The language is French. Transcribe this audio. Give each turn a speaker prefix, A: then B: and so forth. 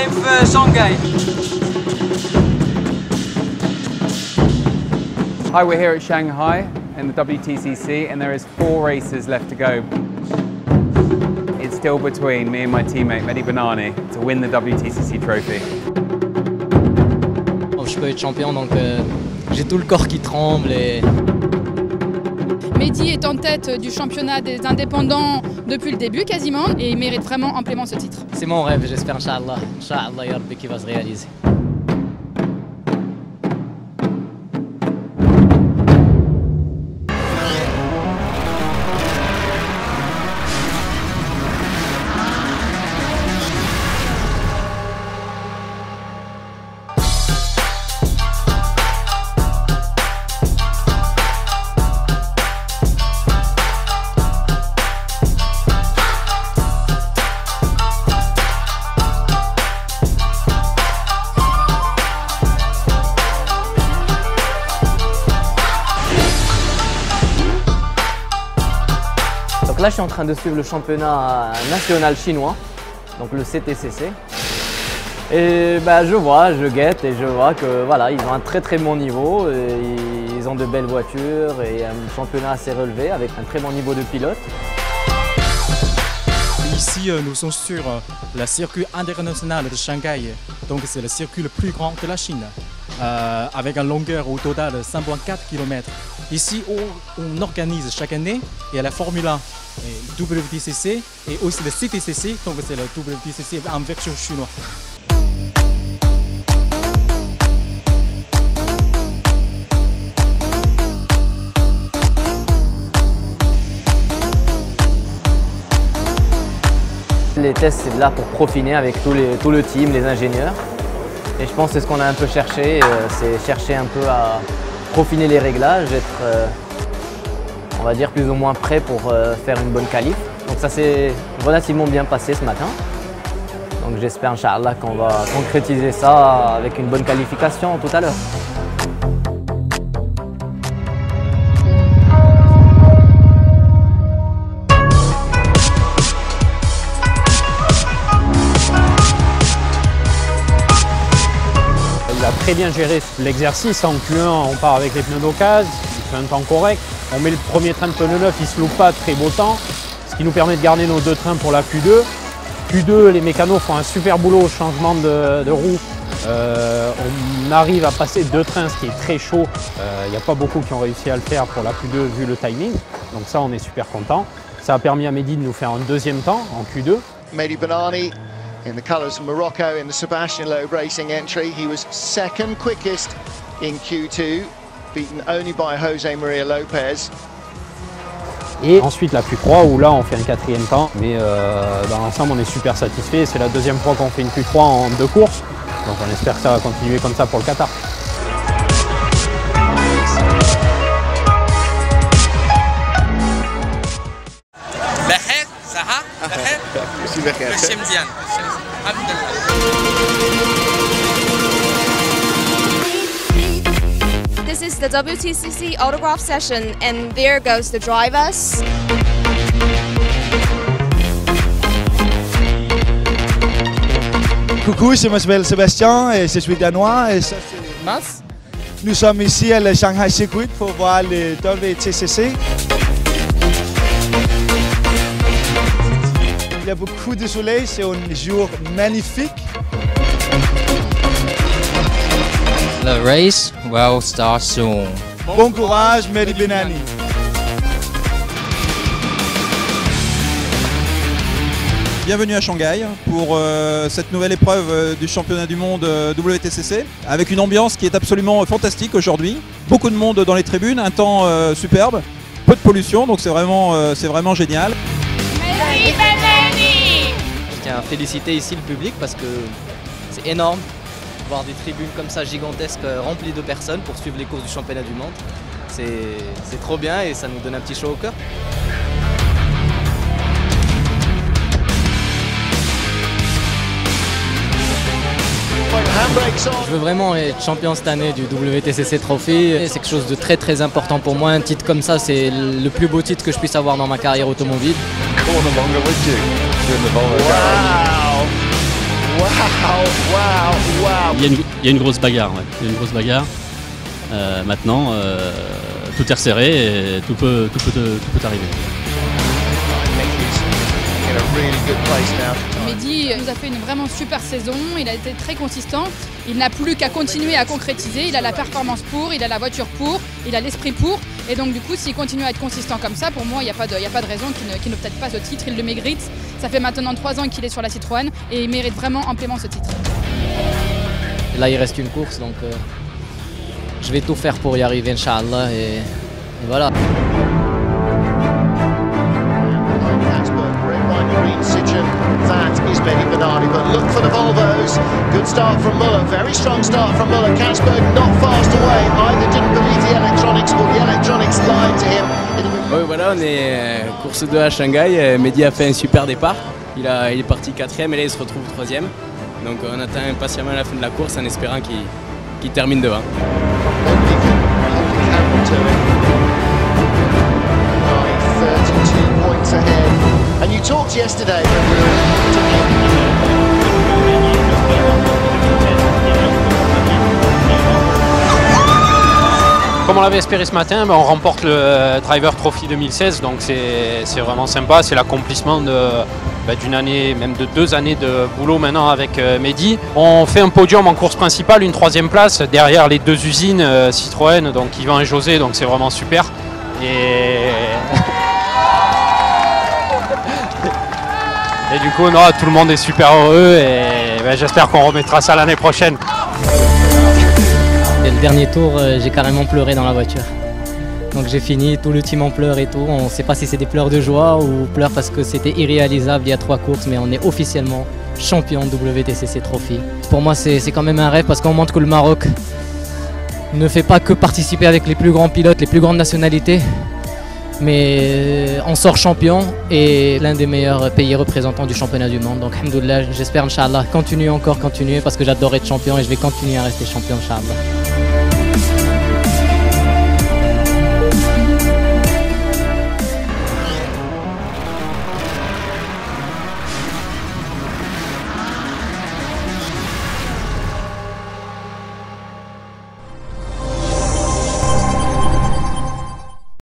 A: qualifying for Shanghai.
B: Hi, we're here at Shanghai in the WTCC and there is 4 races left to go. It's still between me and my teammate Mehdi Bennani to win the WTCC trophy.
C: Je peux être champion, donc j'ai tout le corps qui tremble.
D: Mehdi est en tête du championnat des indépendants depuis le début quasiment et il mérite vraiment amplement ce titre.
C: C'est mon rêve, j'espère, Inch'Allah, ya Rabbi, qu'il va se réaliser. Là, je suis en train de suivre le championnat national chinois, donc le CTCC. Et je guette et je vois que voilà, ils ont un très bon niveau, et ils ont de belles voitures et un championnat assez relevé avec un très bon niveau de pilote.
E: Ici, nous sommes sur le circuit international de Shanghai, donc c'est le circuit le plus grand de la Chine, avec une longueur au total de 5,4 km. Ici, on organise chaque année, il y a la Formule 1, et WTCC et aussi le CTCC, donc c'est le WTCC en version chinoise.
C: Les tests, c'est là pour profiner avec tout le team, les ingénieurs. Et je pense que c'est ce qu'on a un peu cherché, c'est chercher un peu à profiner les réglages, être on va dire plus ou moins prêt pour faire une bonne qualif. Donc ça s'est relativement bien passé ce matin. Donc j'espère, Inch'Allah, qu'on va concrétiser ça avec une bonne qualification tout à l'heure.
F: Il a très bien géré l'exercice. En Q1, on part avec les pneus d'occasion, il fait un temps correct. On met le premier train de pneus neuf, il ne se loupe pas, très beau temps, ce qui nous permet de garder nos 2 trains pour la Q2. Q2, les mécanos font un super boulot au changement de roue. On arrive à passer 2 trains, ce qui est très chaud. Il n'y a pas beaucoup qui ont réussi à le faire pour la Q2 vu le timing. Donc ça, on est super content. Ça a permis à Mehdi de nous faire un 2e temps en Q2.
G: Mehdi Bennani in the colours of Morocco in the Sebastian Loeb Racing entry. He was 2nd quickest in Q2, beaten only by José María López.
F: Et ensuite la Q3 où là on fait un 4e temps, mais dans l'ensemble on est super satisfait. C'est la 2e fois qu'on fait une Q3 en 2 courses, donc on espère que ça va continuer comme ça pour le Qatar.
H: This is the WTCC autograph session, and there goes the drivers.
I: Coucou, je m'appelle Sébastien et je suis danois. Et ça,
C: Mas?
I: Nous sommes ici à le Shanghai Circuit pour voir le WTCC. Il y a beaucoup de soleil, c'est un jour magnifique.
C: The race will start soon.
I: Bon courage, Mehdi Bennani.
J: Bienvenue à Shanghai pour cette nouvelle épreuve du championnat du monde WTCC avec une ambiance qui est absolument fantastique aujourd'hui. Beaucoup de monde dans les tribunes, un temps superbe, peu de pollution, donc c'est vraiment génial.
C: Je tiens à féliciter ici le public parce que c'est énorme. Voir des tribunes comme ça gigantesques remplies de personnes pour suivre les courses du championnat du monde. C'est trop bien et ça nous donne un petit chaud au cœur. Je veux vraiment être champion cette année du WTCC Trophy. C'est quelque chose de très important pour moi. Un titre comme ça, c'est le plus beau titre que je puisse avoir dans ma carrière automobile.
G: Wow.
A: Il y a une grosse bagarre, ouais. Il y a une grosse bagarre. Maintenant, tout est resserré et tout peut arriver.
D: Mehdi nous a fait une vraiment super saison, il a été très consistant, il n'a plus qu'à continuer à concrétiser, il a la performance pour, il a la voiture pour, il a l'esprit pour, et donc du coup s'il continue à être consistant comme ça, pour moi il n'y a pas de raison qu'il n'obtienne pas ce titre, il le mérite. Ça fait maintenant 3 ans qu'il est sur la Citroën et il mérite vraiment amplement ce titre.
C: Là il reste une course, donc je vais tout faire pour y arriver, Inch'Allah, et voilà.
G: That is Mehdi Bennani, but look for the Volvos. Good start from Muller, very strong start from Muller. Katzberg not fast away, either didn't believe the electronics or the electronics lied to him.
K: Oui, voilà, on est course 2 à Shanghai. Mehdi a fait un super départ. Il est parti 4e et là il se retrouve 3e. Donc on attend impatiemment la fin de la course en espérant qu'il termine devant.
G: And you talked yesterday
F: Comme on l'avait espéré ce matin, on remporte le Driver Trophy 2016, donc c'est vraiment sympa, c'est l'accomplissement d'une année, même de 2 années de boulot maintenant avec Mehdi. On fait un podium en course principale, une 3e place derrière les 2 usines Citroën, donc Yvan et José, donc c'est vraiment super. Et du coup, tout le monde est super heureux et j'espère qu'on remettra ça l'année prochaine.
C: Et le dernier tour, j'ai carrément pleuré dans la voiture. Donc j'ai fini, tout le team en pleure et tout. On ne sait pas si c'est des pleurs de joie ou pleurs parce que c'était irréalisable il y a 3 courses, mais on est officiellement champion WTCC Trophy. Pour moi, c'est quand même un rêve parce qu'on montre que le Maroc ne fait pas que participer avec les plus grands pilotes, les plus grandes nationalités, mais on sort champion et l'un des meilleurs pays représentants du championnat du monde. Donc, alhamdoulilah, j'espère, Inch'Allah, continuer parce que j'adore être champion et je vais continuer à rester champion, Inch'Allah.